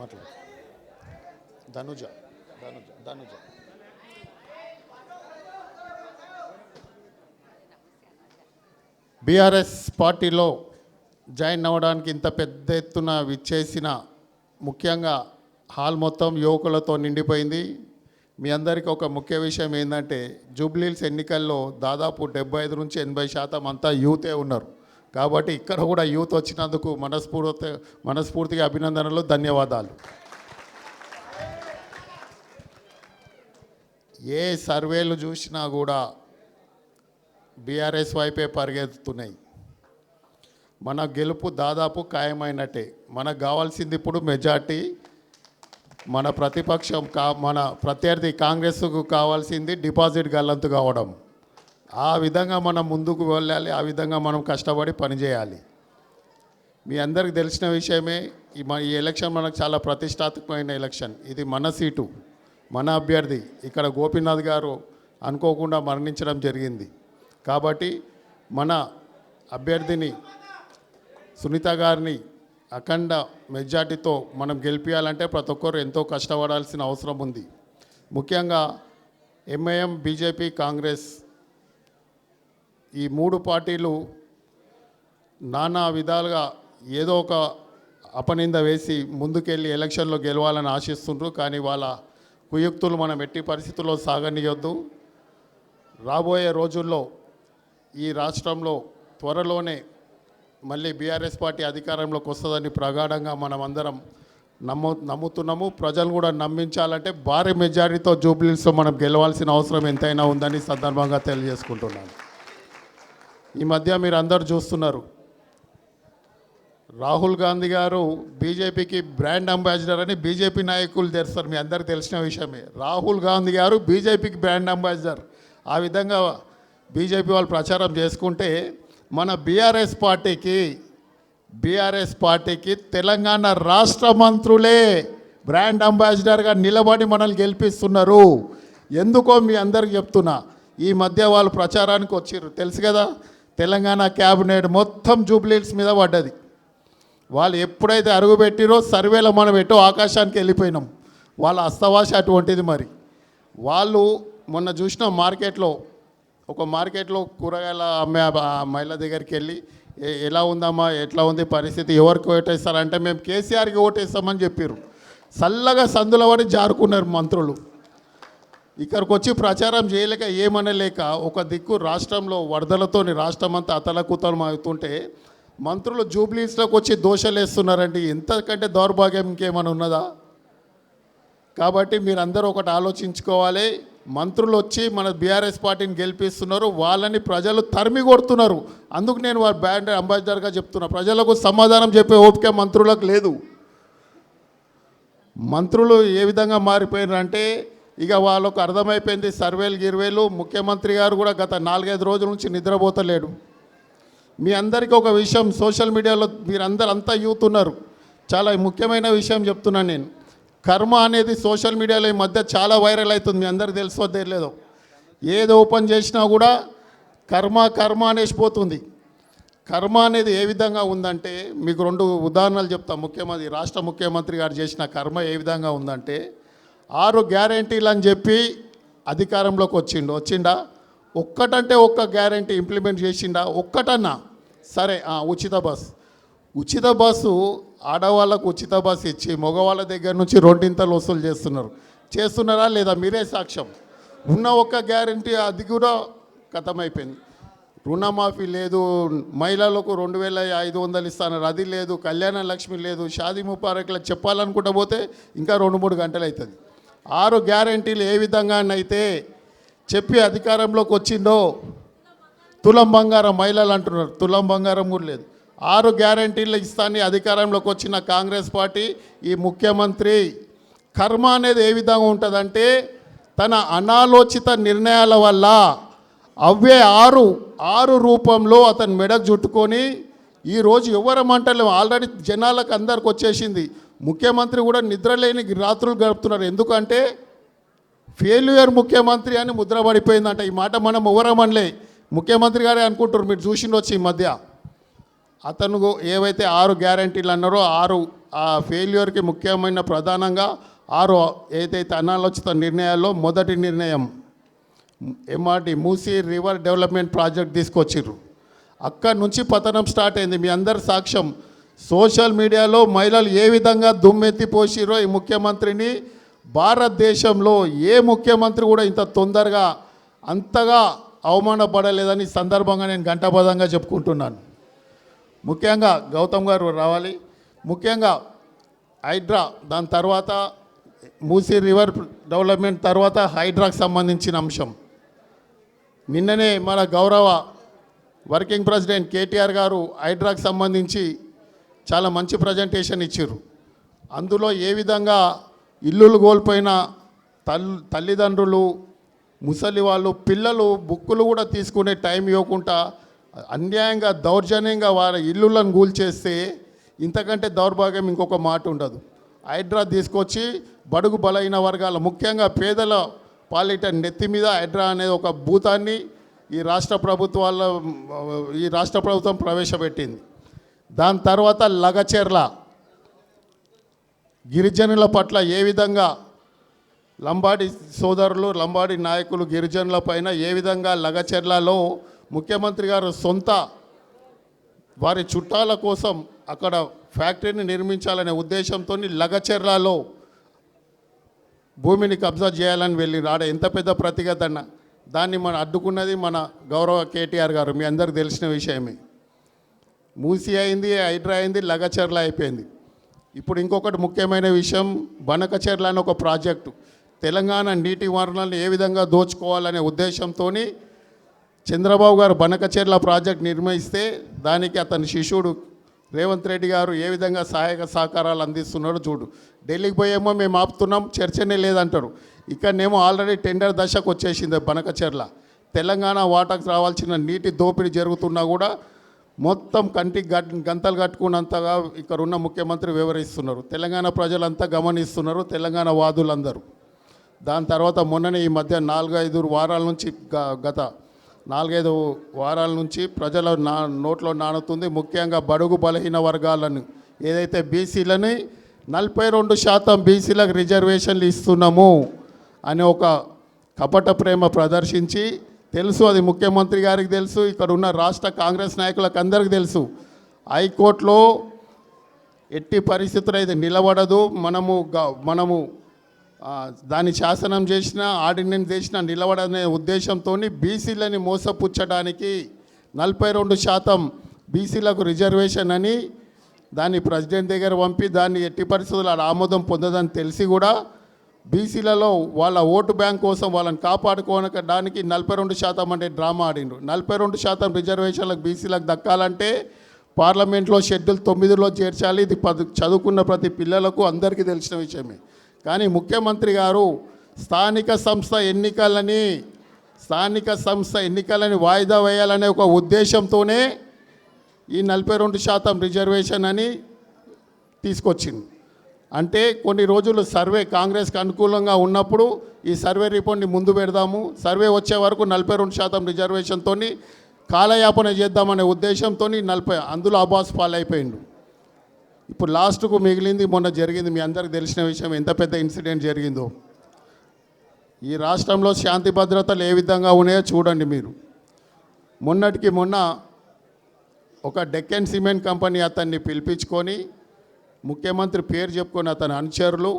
మాట్లాడు. ధనుజ ధనుజ ధనుజ బీఆర్ఎస్ పార్టీలో జాయిన్ అవ్వడానికి ఇంత పెద్ద ఎత్తున విచ్చేసిన ముఖ్యంగా హాల్ మొత్తం యువకులతో నిండిపోయింది. మీ అందరికీ ఒక ముఖ్య విషయం ఏంటంటే జూబ్లీహిల్స్ ఎన్నికల్లో దాదాపు 75 నుంచి 80% అంతా యూతే ఉన్నారు. కాబట్టి ఇక్కడ కూడా యూత్ వచ్చినందుకు మనస్ఫూర్తిగా అభినందనలు, ధన్యవాదాలు. ఏ సర్వేలు చూసినా కూడా బీఆర్ఎస్ వైపే పరిగెత్తుతున్నాయి. మన గెలుపు దాదాపు ఖాయమైనట్టే. మనకు కావాల్సింది ఇప్పుడు మెజార్టీ. మన ప్రతిపక్షం మన ప్రత్యర్థి కాంగ్రెస్కు కావాల్సింది డిపాజిట్ గల్లంతు కావడం. ఆ విధంగా మనం ముందుకు వెళ్ళాలి. ఆ విధంగా మనం కష్టపడి పనిచేయాలి. మీ అందరికి తెలిసిన విషయమే, ఈ ఎలక్షన్ మనకు చాలా ప్రతిష్టాత్మకమైన ఎలక్షన్. ఇది మన సీటు, మన అభ్యర్థి. ఇక్కడ గోపీనాథ్ గారు అనుకోకుండా మరణించడం జరిగింది. కాబట్టి మన అభ్యర్థిని సునీత గారిని అఖండ మెజార్టీతో మనం గెలిపించాలంటే ప్రతి ఒక్కరు ఎంతో కష్టపడాల్సిన అవసరం ఉంది. ముఖ్యంగా ఎంఐఎం, బీజేపీ, కాంగ్రెస్ ఈ 3 పార్టీలు నానా విధాలుగా ఏదో ఒక అపనింద వేసి ముందుకెళ్ళి ఎలక్షన్లో గెలవాలని ఆశిస్తుండ్రు. కానీ వాళ్ళ కుయుక్తులు మనం ఎట్టి పరిస్థితుల్లో సాగనీయొద్దు. రాబోయే రోజుల్లో ఈ రాష్ట్రంలో త్వరలోనే మళ్ళీ బీఆర్ఎస్ పార్టీ అధికారంలోకి వస్తుందని ప్రగాఢంగా మనం అందరం నమ్ముతున్నాము. ప్రజలు కూడా నమ్మించాలంటే భారీ మెజారిటీతో జూబ్లీహిల్స్లో మనం గెలవాల్సిన అవసరం ఎంతైనా ఉందని సందర్భంగా తెలియజేసుకుంటున్నాను. ఈ మధ్య మీరు అందరూ చూస్తున్నారు, రాహుల్ గాంధీ గారు బీజేపీకి బ్రాండ్ అంబాసిడర్ అని బీజేపీ నాయకులు తెరుస్తారు. మీ అందరికీ తెలిసిన విషయమే. రాహుల్ గాంధీ గారు బీజేపీకి బ్రాండ్ అంబాసిడర్. ఆ విధంగా బీజేపీ వాళ్ళు ప్రచారం చేసుకుంటే మన బీఆర్ఎస్ పార్టీకి తెలంగాణ రాష్ట్ర మంత్రులే బ్రాండ్ అంబాసిడర్గా నిలబడి మనల్ని గెలిపిస్తున్నారు. ఎందుకో మీ అందరికి చెప్తున్నా. ఈ మధ్య వాళ్ళు ప్రచారానికి వచ్చారు, తెలుసు కదా. తెలంగాణ క్యాబినెట్ మొత్తం జూబ్లీహిల్స్ మీద పడ్డది. వాళ్ళు ఎప్పుడైతే అరుగుపెట్టిరో సర్వేలో మనం ఎటో ఆకాశానికి వెళ్ళిపోయినాం. వాళ్ళ అస్తవాస అటువంటిది. మరి వాళ్ళు మొన్న చూసిన ఒక మార్కెట్లో కూరగాయల అమ్మే మహిళ దగ్గరికి వెళ్ళి ఎలా ఉందమ్మా, ఎట్లా ఉంది పరిస్థితి, ఎవరికి ఓటేస్తారంటే మేము కేసీఆర్కి ఓటేస్తామని చెప్పారు. చల్లగా సందుల పడి జారుకున్నారు మంత్రులు. ఇక్కడికి వచ్చి ప్రచారం చేయలేక ఏమనలేక ఒక దిక్కు రాష్ట్రంలో వరదలతోని రాష్ట్రం అంతా అతలకుతలం అవుతుంటే మంత్రులు జూబ్లీహిల్స్లోకి వచ్చి దోషాలు వేస్తున్నారండి. ఎంతకంటే దౌర్భాగ్యం ఇంకేమైనా ఉన్నదా? కాబట్టి మీరందరూ ఒకటి ఆలోచించుకోవాలి. మంత్రులు వచ్చి మన బీఆర్ఎస్ పార్టీని గెలిపిస్తున్నారు, వాళ్ళని ప్రజలు తరిమి కొడుతున్నారు. అందుకు నేను వాళ్ళ బ్రాండ్ అంబాసిడర్గా చెప్తున్నా. ప్రజలకు సమాధానం చెప్పే ఓపిక మంత్రులకు లేదు. మంత్రులు ఏ విధంగా మారిపోయారంటే ఇక వాళ్ళకు అర్థమైపోయింది. సర్వేలు ముఖ్యమంత్రి గారు కూడా గత 4-5 రోజుల నుంచి నిద్రపోతలేడు. మీ అందరికీ ఒక విషయం, సోషల్ మీడియాలో మీరందరూ అంతా యూత్ ఉన్నారు, చాలా ముఖ్యమైన విషయం చెప్తున్నాను నేను. కర్మ అనేది సోషల్ మీడియాలో ఈ మధ్య చాలా వైరల్ అవుతుంది. మీ అందరికీ తెలుసో తెలియదో. ఏది ఓపెన్ చేసినా కూడా కర్మ అనేసిపోతుంది. కర్మ అనేది ఏ విధంగా ఉందంటే మీకు 2 ఉదాహరణలు చెప్తా. రాష్ట్ర ముఖ్యమంత్రి గారు చేసిన కర్మ ఏ విధంగా ఉందంటే 6 గ్యారెంటీలు అని చెప్పి అధికారంలోకి వచ్చిండా? ఒక్కటంటే ఒక్క గ్యారెంటీ ఇంప్లిమెంట్ చేసిండా? ఒక్కటన్నా సరే. ఉచిత బస్సు ఆడవాళ్ళకు ఉచిత బస్సు ఇచ్చి మగవాళ్ళ దగ్గర నుంచి 2 వసూలు చేస్తున్నారా లేదా? మీరే సాక్ష్యం. ఉన్న ఒక్క గ్యారెంటీ అది కూడా ఖతమైపోయింది. రుణమాఫీ లేదు, మహిళలకు 2500 ఇస్తున్నారు, అది లేదు, కళ్యాణ లక్ష్మి లేదు, షాదీ ముబారక్లకు చెప్పాలనుకుంటా పోతే ఇంకా 2-3 గంటలు అవుతుంది. 6 గ్యారెంటీలు ఏ విధంగానైతే చెప్పి అధికారంలోకి వచ్చిందో, తులం బంగారం మహిళలు అంటున్నారు, తులం బంగారం కూడా లేదు. 6 గ్యారెంటీలు ఇస్తాన్ని అధికారంలోకి వచ్చిన కాంగ్రెస్ పార్టీ, ఈ ముఖ్యమంత్రి కర్మ అనేది ఏ విధంగా ఉంటుందంటే తన అనాలోచిత నిర్ణయాల వల్ల అవే 6 రూపంలో అతను మెడకు చుట్టుకొని ఈరోజు ఎవరమంటలేము. ఆల్రెడీ జనాలకు అందరికి వచ్చేసింది. ముఖ్యమంత్రి కూడా నిద్రలేని రాత్రులు గడుపుతున్నారు. ఎందుకంటే ఫెయిల్యూర్ ముఖ్యమంత్రి అని ముద్రపడిపోయిందంట. ఈ మాట మనం ఎవరమనలే, ముఖ్యమంత్రి గారే అనుకుంటారు. మీరు చూసిండొచ్చు ఈ మధ్య అతను ఏవైతే 6 గ్యారెంటీలు అన్నారో ఆ ఫెయిల్యూర్కి ముఖ్యమైన ప్రధానంగా 6 ఏదైతే అనాలోచిత నిర్ణయాల్లో మొదటి నిర్ణయం MRD Musi river development project తీసుకొచ్చిర్రు. అక్కడి నుంచి పతనం స్టార్ట్ అయింది. మీ అందరి సాక్ష్యం. సోషల్ మీడియాలో మహిళలు ఏ విధంగా దుమ్మెత్తిపోసిరో ఈ ముఖ్యమంత్రిని, భారతదేశంలో ఏ ముఖ్యమంత్రి కూడా ఇంత తొందరగా అంతగా అవమానపడలేదని సందర్భంగా నేను ఘంటాపథంగా చెప్పుకుంటున్నాను. ముఖ్యంగా గౌతమ్ గారు రావాలి. ముఖ్యంగా హైడ్రా, దాని తర్వాత మూసీ రివర్ డెవలప్మెంట్ తర్వాత హైడ్రాకు సంబంధించిన అంశం. నిన్ననే మన గౌరవ వర్కింగ్ ప్రెసిడెంట్ కేటీఆర్ గారు హైడ్రాకు సంబంధించి చాలా మంచి ప్రజెంటేషన్ ఇచ్చారు. అందులో ఏ విధంగా ఇల్లులు కోల్పోయిన తల్లిదండ్రులు, ముసలి వాళ్ళు, పిల్లలు బుక్కులు కూడా తీసుకునే టైం ఇవ్వకుండా అన్యాయంగా దౌర్జన్యంగా వారి ఇల్లులను కూల్చేస్తే ఇంతకంటే దౌర్భాగ్యం ఇంకొక మాట ఉండదు. హైడ్రా తీసుకొచ్చి బడుగు బలైన వర్గాల, ముఖ్యంగా పేదల పాలిట నెత్తి మీద హైడ్రా అనేది ఒక భూతాన్ని ఈ రాష్ట్ర ప్రభుత్వం ప్రవేశపెట్టింది. దాని తర్వాత లగచెర్ల గిరిజనుల పట్ల ఏ విధంగా లంబాడి సోదరులు, లంబాడి నాయకులు గిరిజనుల పైన ఏ విధంగా లగచెర్లలో ముఖ్యమంత్రి గారు సొంత వారి చుట్టాల కోసం అక్కడ ఫ్యాక్టరీని నిర్మించాలనే ఉద్దేశంతో లగచెర్లలో భూమిని కబ్జా చేయాలని వెళ్ళి రాడ ఎంత పెద్ద ప్రతిఘటన. దాన్ని మనం అడ్డుకున్నది మన గౌరవ కేటీఆర్ గారు. మీ అందరికి తెలిసిన విషయమే. మూసీ అయింది, హైడ్రా అయింది, లగచెర్ల అయిపోయింది. ఇప్పుడు ఇంకొకటి ముఖ్యమైన విషయం, బనకచెర్ల అనే ఒక ప్రాజెక్టు. తెలంగాణ నీటి వనరులను ఏ విధంగా దోచుకోవాలనే ఉద్దేశంతో చంద్రబాబు గారు బనకచెర్ల ప్రాజెక్ట్ నిర్మిస్తే దానికి అతని శిష్యుడు రేవంత్ రెడ్డి గారు ఏ విధంగా సహాయక సహకారాలు అందిస్తున్నాడో చూడు. ఢిల్లీకి పోయేమో మేము ఆపుతున్నాం, చర్చనే లేదంటారు. ఇక్కడనేమో ఆల్రెడీ టెండర్ దశకు వచ్చేసింది బనకచెర్ల. తెలంగాణ వాటాకు రావాల్సిన నీటి దోపిడీ జరుగుతున్నా కూడా మొత్తం కంటికి గంతలు కట్టుకున్నంతగా ఇక్కడ ఉన్న ముఖ్యమంత్రి వివరిస్తున్నారు. తెలంగాణ ప్రజలంతా గమనిస్తున్నారు, తెలంగాణ వాదులందరూ. దాని తర్వాత మొన్ననే ఈ మధ్య 4-5 వారాల నుంచి గత 4-5 వారాల నుంచి ప్రజల నోట్లో నానుతుంది. ముఖ్యంగా బడుగు బలహీన వర్గాలను ఏదైతే బీసీలని 42% బీసీలకు రిజర్వేషన్లు ఇస్తున్నాము అని ఒక కపట ప్రేమ ప్రదర్శించి, తెలుసు అది ముఖ్యమంత్రి గారికి తెలుసు, ఇక్కడ ఉన్న రాష్ట్ర కాంగ్రెస్ నాయకులకు అందరికీ తెలుసు, హైకోర్టులో ఎట్టి పరిస్థితులు అయితే నిలబడదు. మనము దాన్ని శాసనం చేసిన, ఆర్డినెన్స్ చేసిన నిలబడనే ఉద్దేశంతో బీసీలని మోసపుచ్చడానికి 42% బీసీలకు రిజర్వేషన్ అని దాన్ని ప్రెసిడెంట్ దగ్గర పంపి దాన్ని ఎట్టి పరిస్థితులు ఆమోదం పొందదని తెలిసి కూడా బీసీలలో వాళ్ళ ఓటు బ్యాంక్ కోసం వాళ్ళని కాపాడుకోవడానికి 42% అంటే డ్రామా ఆడిండ్రు. 42% రిజర్వేషన్లకు బీసీలకు దక్కాలంటే పార్లమెంట్లో షెడ్యూల్ 9లో చేర్చాలి. ఇది చదువుకున్న ప్రతి పిల్లలకు అందరికీ తెలిసిన విషయమే. కానీ ముఖ్యమంత్రి గారు స్థానిక సంస్థ ఎన్నికలని వాయిదా వేయాలనే ఒక ఉద్దేశంతోనే ఈ 42% రిజర్వేషన్ అని తీసుకొచ్చింది. అంటే కొన్ని రోజులు సర్వే కాంగ్రెస్కి అనుకూలంగా ఉన్నప్పుడు ఈ సర్వే రిపోర్ట్ని ముందు పెడదాము, సర్వే వచ్చే వరకు 42% రిజర్వేషన్తో కాలయాపన చేద్దామనే ఉద్దేశంతో 40 అందులో అబాస్ పాలైపోయిండు. ఇప్పుడు లాస్ట్కు మిగిలింది మొన్న జరిగింది. మీ అందరికి తెలిసిన విషయం, ఎంత పెద్ద ఇన్సిడెంట్ జరిగిందో. ఈ రాష్ట్రంలో శాంతి భద్రతలు ఏ విధంగా ఉన్నాయో చూడండి మీరు. మొన్నటికి మొన్న ఒక డెక్కన్ సిమెంట్ కంపెనీ అతన్ని పిలిపించుకొని ముఖ్యమంత్రి పేరు చెప్పుకొని అతని అనుచరులు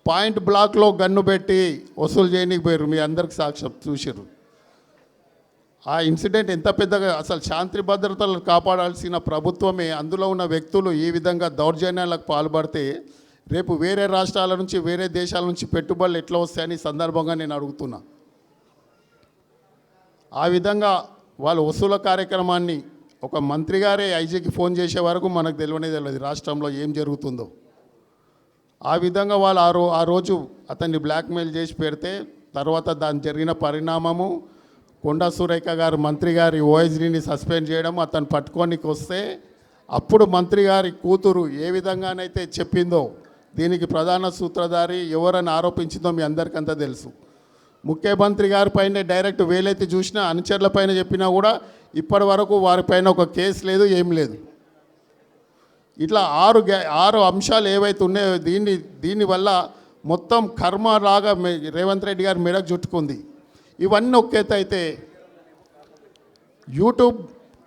పాయింట్ బ్లాక్లో గన్ను పెట్టి వసూలు చేయడానికి పోయారు. మీ అందరికి సాక్ష్యం చూసారు. ఆ ఇన్సిడెంట్ ఎంత పెద్దగా, అసలు శాంతి భద్రతలు కాపాడాల్సిన ప్రభుత్వమే అందులో ఉన్న వ్యక్తులు ఈ విధంగా దౌర్జన్యాలకు పాల్పడితే రేపు వేరే రాష్ట్రాల నుంచి, వేరే దేశాల నుంచి పెట్టుబడులు ఎట్లా వస్తాయని సందర్భంగా నేను అడుగుతున్నా. ఆ విధంగా వాళ్ళు వసూల కార్యక్రమాన్ని ఒక మంత్రి గారే ఐజీకి ఫోన్ చేసే వరకు మనకు తెలియదు రాష్ట్రంలో ఏం జరుగుతుందో. ఆ విధంగా వాళ్ళు ఆ రోజు అతన్ని బ్లాక్మెయిల్ చేసి పెడితే తర్వాత దాని జరిగిన పరిణామము కొండా సురేఖ గారు మంత్రి గారి ఓఎస్డీని సస్పెండ్ చేయడం, అతను పట్టుకోనికి వస్తే అప్పుడు మంత్రి గారి కూతురు ఏ విధంగానైతే చెప్పిందో దీనికి ప్రధాన సూత్రధారి ఎవరని ఆరోపించిందో మీ అందరికంతా తెలుసు. ముఖ్యమంత్రి గారి పైన డైరెక్ట్ వేలైతే చూసినా, అనుచరుల పైన చెప్పినా కూడా ఇప్పటి వరకు వారిపైన ఒక కేసు లేదు, ఏం లేదు. ఇట్లా ఆరు అంశాలు ఏవైతే ఉన్నాయో దీనివల్ల మొత్తం కర్మ లాగా రేవంత్ రెడ్డి గారి మెడకు చుట్టుకుంది. ఇవన్నీ ఒక్కేతైతే యూట్యూబ్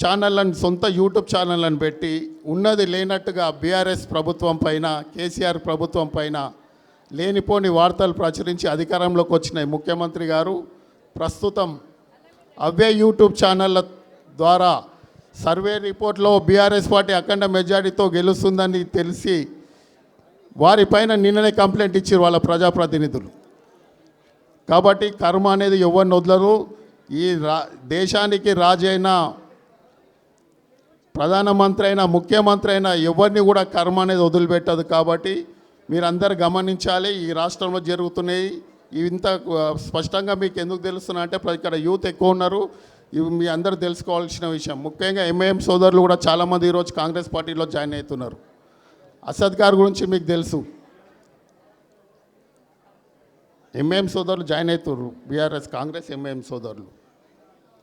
ఛానళ్ళని సొంత యూట్యూబ్ ఛానళ్ళని పెట్టి ఉన్నది లేనట్టుగా బీఆర్ఎస్ ప్రభుత్వం పైన కేసీఆర్ ప్రభుత్వం పైన లేనిపోని వార్తలు ప్రచురించి అధికారంలోకి వచ్చినాయి ముఖ్యమంత్రి గారు. ప్రస్తుతం అవే యూట్యూబ్ ఛానళ్ళ ద్వారా సర్వే రిపోర్ట్లో బీఆర్ఎస్ పార్టీ అఖండ మెజారిటీతో గెలుస్తుందని తెలిసి వారిపైన నిన్ననే కంప్లైంట్ ఇచ్చారు వాళ్ళ ప్రజాప్రతినిధులు. కాబట్టి కర్మ అనేది ఎవరిని వదలరు. ఈ దేశానికి రాజైన ప్రధానమంత్రి అయినా ముఖ్యమంత్రి అయినా ఎవరిని కూడా కర్మ అనేది వదిలిపెట్టదు. కాబట్టి మీరందరూ గమనించాలి. ఈ రాష్ట్రంలో జరుగుతున్నాయి ఇంత స్పష్టంగా మీకు ఎందుకు తెలుస్తున్నా అంటే ఇక్కడ యూత్ ఎక్కువ ఉన్నారు. ఇవి మీ అందరూ తెలుసుకోవాల్సిన విషయం. ముఖ్యంగా ఎంఐఎం సోదరులు కూడా చాలామంది ఈరోజు కాంగ్రెస్ పార్టీలో జాయిన్ అవుతున్నారు. అసద్ గారి గురించి మీకు తెలుసు. ఎంఐఎం సోదరులు జాయిన్ అవుతున్నారు, బీఆర్ఎస్ కాంగ్రెస్ ఎంఐఎం సోదరులు.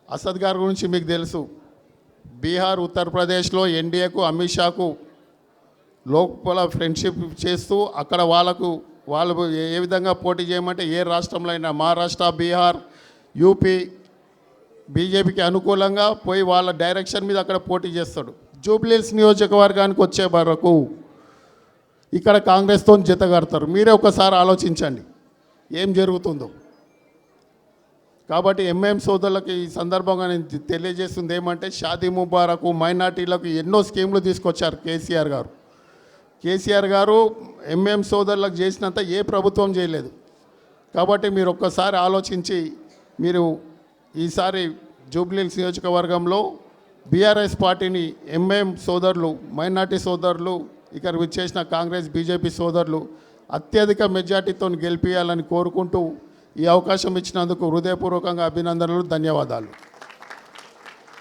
అసద్ గారి గురించి మీకు తెలుసు. బీహార్ ఉత్తరప్రదేశ్లో ఎన్డీఏకు అమిత్ షాకు లోపల ఫ్రెండ్షిప్ చేస్తూ అక్కడ వాళ్ళు ఏ విధంగా పోటీ చేయమంటే ఏ రాష్ట్రంలో అయినా మహారాష్ట్ర, బీహార్, యూపీ బీజేపీకి అనుకూలంగా పోయి వాళ్ళ డైరెక్షన్ మీద అక్కడ పోటీ చేస్తాడు. జూబ్లీహిల్స్ నియోజకవర్గానికి వచ్చే వరకు ఇక్కడ కాంగ్రెస్తో జత కడతారు. మీరే ఒకసారి ఆలోచించండి ఏం జరుగుతుందో. కాబట్టి ఎంఐఎం సోదరులకు ఈ సందర్భంగా నేను తెలియజేస్తుంది ఏమంటే షాదీ ముబారక్ మైనార్టీలకు ఎన్నో స్కీములు తీసుకొచ్చారు కేసీఆర్ గారు ఎంఐఎం సోదరులకు చేసినంత ఏ ప్రభుత్వం చేయలేదు. కాబట్టి మీరు ఒక్కసారి ఆలోచించి మీరు ఈసారి జూబ్లీహిల్స్ నియోజకవర్గంలో బీఆర్ఎస్ పార్టీని ఎంఐఎం సోదరులు, మైనార్టీ సోదరులు, ఇక్కడ విచ్చేసిన కాంగ్రెస్ బీజేపీ సోదరులు అత్యధిక మెజార్టీతో గెలిపించాలని కోరుకుంటూ ఈ అవకాశం ఇచ్చినందుకు హృదయపూర్వకంగా అభినందనలు, ధన్యవాదాలు.